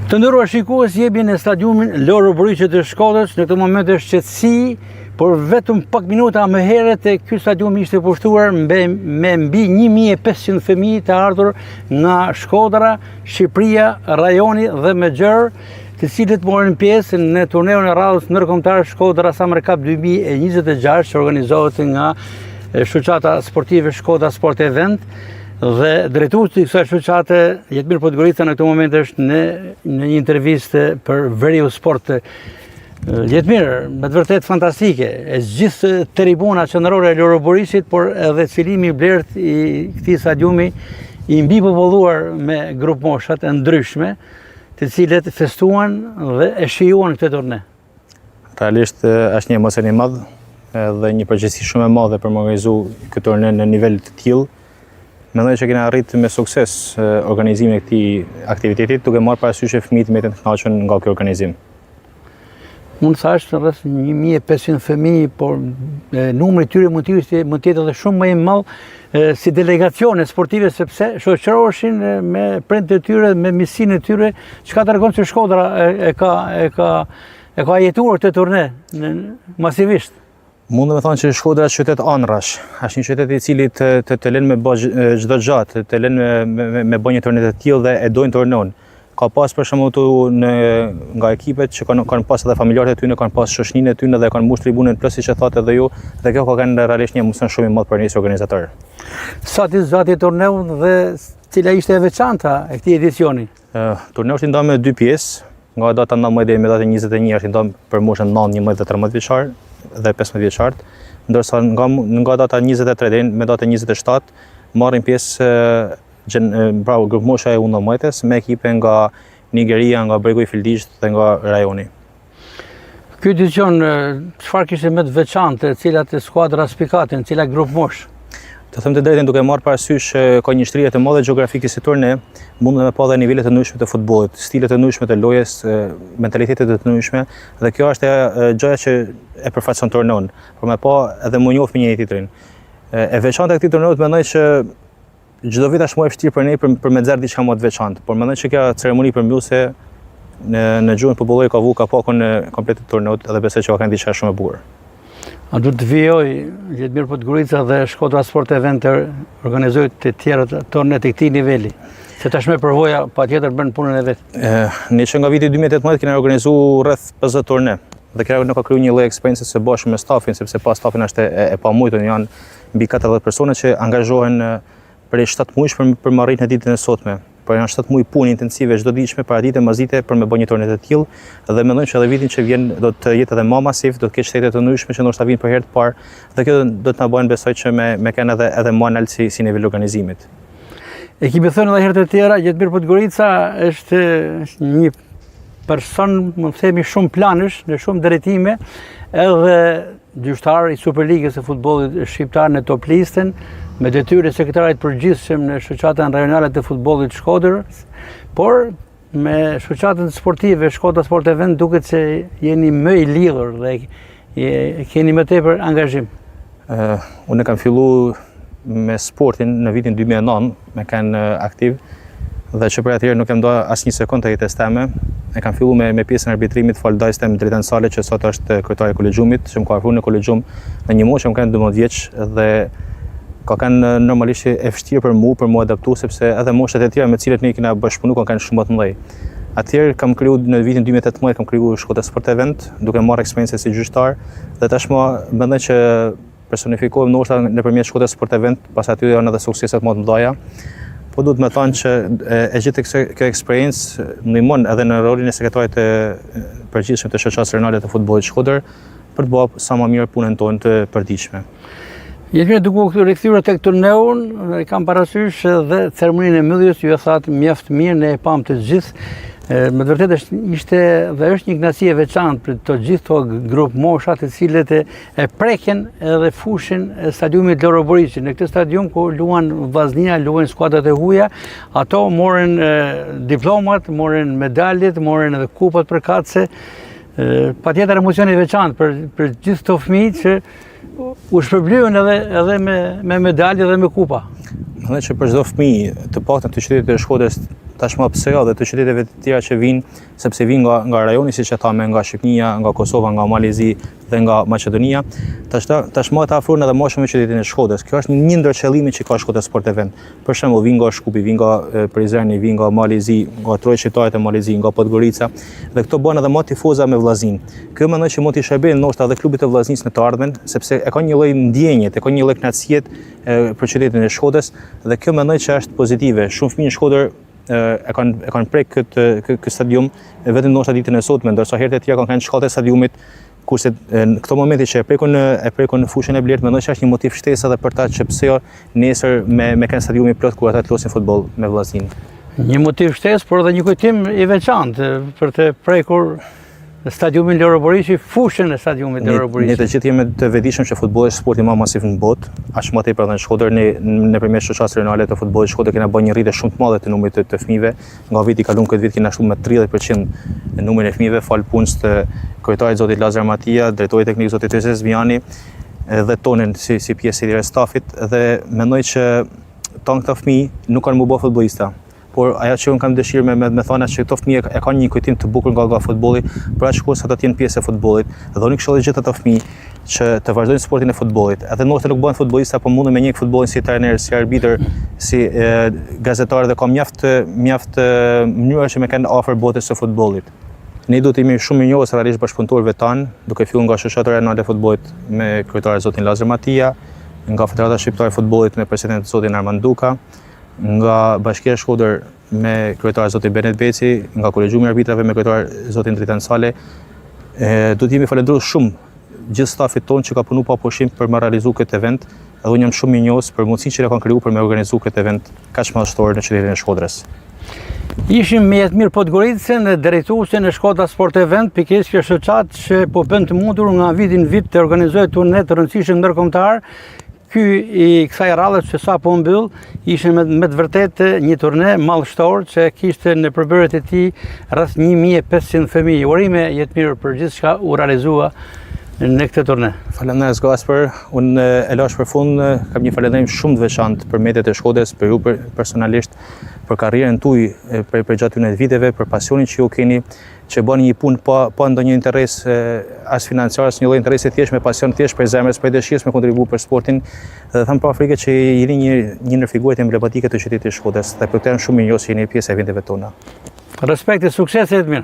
Të nderuar shikues, jemi në stadiumin Loro Buriqi të Shkodrës. Në këtë moment është qetësi, por vetëm pak minuta më herët ky stadium ishte pushtuar me mbi 1500 fëmijë të ardhur nga Shkodra, Shqipëria, rajoni dhe Mexher, të cilët morën pjesë në turneun e radhës ndërkombëtar Shkodra Summer Cup 2026 që organizohet nga shoqata sportive Shkodra Sport Event. Dhe drejtuesi i kësaj shoqate, Jetmir Podgorica, në këtë moment është në një intervistë për Veriu Sport. Jetmir, me të vërtet fantastike, e gjithë tribuna qendrore e Loro Buriqit, por edhe çelimi i blerët i këtij stadiumi i mbi populluar me grup moshat e ndryshme, të cilët festuan dhe e shijuan këtë turne. Realisht është një emocion i madh dhe një përgjegjësi shumë e madhe për të organizuar këtë turne në nivel të tillë. Mendoj që kena arritë me sukses organizimin e këtij aktiviteti, duke marrë parasysh fëmijët me të kënaqur nga ky organizim. Mund thash rreth 1500 fëmijë, por numri i tyre mund të jetë edhe shumë më i madh si delegacione sportive, sepse shoqëroheshin me prindërit e tyre, me miqsinë e tyre, çka tregon se Shkodra e ka jetuar këtë turne masivisht. Mund me thonë që Shkodra është qytet anërash, është një qytet i cili të lën me bë çdo gjatë, të lën me bë një turne të tillë dhe e dojnë turnon. Ka pas për shembull nga ekipet që kanë pas edhe familjarët e tyre, kanë pas shoqëninë e tyre dhe kanë mbush tribunën plot siç e thotë edhe ju, dhe kjo ka kanë realisht një emocion shumë i madh për nisë organizator. Sa ti zgjati turneun dhe cila ishte e veçanta e këtij edicioni? Turneu është ndarë me 2 pjesë, nga data 19 deri me datën 21 është ndarë për moshën 9, 11 dhe 13 vjeçar dhe 15 vjeçart, ndërsa nga data 23 deri me datën 27 marrin pjesë grup mosha e U19 me ekipe nga Nigeria, nga Bregu i Fildiqit dhe nga rajoni. Ky edicion çfarë kishte më të veçantë, cilat skuadra spikatin, cilat grup mosh? Të them të drejtën, duke marrë parasysh ka një shtrirje të madhe gjeografike si turne, mund të pa edhe nivele të ndryshme të futbollit, stile të ndryshme të lojës, mentalitete të ndryshme, dhe kjo është gjëja që e përfaqëson turneun, por me pa edhe më njohë me njëri tjetrin. E veçantë e këtij turneu mendoj që çdo vit është më e vështirë për ne për me nxjerr diçka më të veçantë, por mendoj që kjo ceremoni përmbysje në gjuhën popullore ka pakun komplet të turneut dhe besoj që ka qenë diçka shumë e bukur. A du të vijoj Jetmir Podgorica dhe Shkodra Sport Event të organizojë të tjerë turne të këtij niveli, se tashmë përvoja patjetër bën punën e vet. Ne që nga viti 2018 kemi organizuar rreth 50 turne dhe kjo nuk ka kryer një lloj eksperiencë së bashku me stafin, sepse pas stafin është e pamujtur, janë mbi 40 persona që angazhohen prej 7 muajsh për marrjen e ditën e sotme. Por janë 7 muaj punë intensive çdo ditë para dite mbas dite për me bërë një turne të tillë, dhe mendojmë që edhe vitin që vjen do të jetë edhe më masiv, do të ketë shtete të ndryshme që ndoshta vinë për herë të parë, dhe kjo do të na bëjë besoj që me kanë edhe më lart si nivel organizimit. Ekipi thënë edhe herë të tjera, Jetmir Podgorica është një person, mund të themi, shumë planësh në shumë drejtime, edhe gjyqtar i Superligës së futbollit shqiptar në top listën, me detyrë sekretarit përgjithshëm në shoqatën rajonale të futbollit Shkodrës, por me shoqatën sportive Shkodra Sport Event duket se jeni më i lidhur dhe keni më tepër angazhim. Unë kam filluar me sportin në vitin 2009, me kanë aktiv, dhe që për atëherë nuk kam ndoa asnjë sekondë të jetës time. E kam filluar me pjesën e arbitrimit, falëndajës tem drejtan Sale, që sot është kryetari i kolegjiumit, që më ka afruar në kolegjium në një moshë që më kanë 12 vjeç, dhe ka kanë normalisht e vështirë për mu adaptu, sepse edhe moshat e tjera me cilët ne kena bashkëpunuar kanë shumë më të mëdhej. Atëherë kam krijuar në vitin 2018 kam krijuar Shkodra Sport Event, duke marrë eksperiencë si gjyqtar, dhe tashmë mendoj që personifikohem ndoshta nëpërmjet Shkodra Sport Event, pas aty janë edhe sukseset më të mëdha. Po duhet me thënë që e gjithë kjo eksperiencë ndihmon edhe në rolin e sekretarit të përgjithshëm të shoqatës rajonale të futbollit Shkodër për të bërë sa më mirë punën tonë të përditshme. Jetmir, duke rikthyer tek turneun, kam parasysh edhe ceremoninë e mbylljes, ju e thatë mjaft mirë, ne e pam të gjithë. Me të vërtetë ishte dhe është një kënaqësi e veçantë për të gjithë grup mosha të cilët e preken edhe fushin e stadiumit Loro Buriqi. Në këtë stadium ku luan vllaznia, luajnë skuadrat e huaja, ato morën diplomat, morën medaljet, morën edhe kupat përkatëse. Patjetër emocioni i veçantë për gjithë këto fëmijë që u shpërblyen edhe me medalje dhe me kupa. Mendoj që për çdo fëmijë, të paktën të qytetit të Shkodrës, tashmë pse jo dhe të qyteteve të tjera që vinë, sepse vinë nga rajoni, siç e thamë, nga Shqipnia, nga Kosova, nga Malezi dhe nga Maqedonia. Tashmë të afrohen edhe më shumë me qytetin e Shkodrës. Kjo është një ndër qëllimet që ka Shkodra Sport Event. Për shembull, vinë nga Shkupi, vinë nga Prizreni, vinë nga Malezi, nga Troja Shqiptarit e Malezi, nga Podgorica, dhe këto bën edhe më tifoza me vllaznin. Kjo mendoj që mund t'i shërbejë ndoshta edhe klubit të vllaznisë në të ardhmen, sepse e ka një lloj ndjenje, e ka një lloj kënaqësie për qytetin e Shkodrës dhe kjo mendoj që është pozitive. Shumë fëmijë në Shkodër e kanë prek këtë stadium vetëm ndoshta ditën e sotme, ndërsa herët e tjera kanë shkallët e stadiumit, kurse në këto momente që e prekon në fushën e Blerët, mendoj që është një motiv shtesë edhe për ta që pse jo nesër me kanë stadiumi plot kur ata të luajnë futboll me vllaznin. Një motiv shtesë, por edhe një kujtim i veçantë për të prekur stadiumin Loro Boriçi, fushën e stadiumit Loro Boriçi. Ne të gjithë jemi të vetëdijshëm që futbolli është sporti më masiv në botë, aq më tepër edhe në Shkodër. Ne nëpërmjet shoqatës regionale të futbollit Shkodër kemi bërë një rritje shumë të madhe të numrit të fëmijëve. Nga viti i kaluar këtë vit kemi ashtu me 30% numrin e fëmijëve fal punës të kryetarit zotit Lazar Matia, drejtori teknik zoti Tezes Viani dhe tonën si pjesë e stafit dhe mendoj që këta fëmijë nuk kanë më bë futbollista. Por ajo që unë kam dëshirë me thënë që këto fëmijë e kanë një kujtim të bukur nga futbolli, për aq kohë sa të jenë pjesë e futbollit. Dhe unë këshilloj gjithë ato fëmijë që të vazhdojnë sportin e futbollit. Edhe nëse nuk bëhen futbollistë, apo mundën me një futbollin si trajner, si arbitër, si gazetar dhe ka mjaft mënyra që me kanë afër botës së futbollit. Ne duhet të jemi shumë mirënjohës realisht bashkëpunëtorëve tanë, duke filluar nga shoqata regionale e futbollit me kryetarin zotin Lazar Matia, nga Federata Shqiptare e Futbollit me presidentin zotin Armand Duka, nga Bashkia e Shkodër me kryetar zotin Benet Beci, nga Kolegjiumi i Arbitrave me kryetar zotin Dritan Sale. Do të jemi falendërues shumë gjithë stafit tonë që ka punu pa pushim për me realizu këtë event, edhe unë jam shumë mirënjohës për mundësinë që ne kanë kriju për me organizu këtë event kaq madhështor në qytetin e Shkodrës. Ishim me Jetmir Podgoricën, drejtuesen e Shkodra Sport Event, pikërisht kjo shoqatë që po bën të mundur nga viti në vit të organizohet turne të rëndësishëm ndërkombëtar. Ky i kësaj radhe që sa po mbyll, ishte me të vërtetë një turne mallështor që kishte në përbërjet e tij rreth 1500 fëmijë. Urime Jetmir për gjithçka u realizua në këtë turne. Faleminderit Gasper, unë e lash për fund, kam një falënderim shumë të veçantë për mediat e Shkodrës, për ju personalisht, për karrierën tuaj për gjatë këtyre viteve, për pasionin që ju keni, që bëni një punë pa ndonjë interes as financiar, as një lloj interesi thjesht me pasion, thjesht për zemrës, për dëshirës me kontribu për sportin. Dhe them pa frikë që jeni një ndër figurat emblematike të qytetit të Shkodrës dhe për këtë jam shumë mirënjohës që jeni pjesë e eventeve tona. Respekt e sukses Jetmir.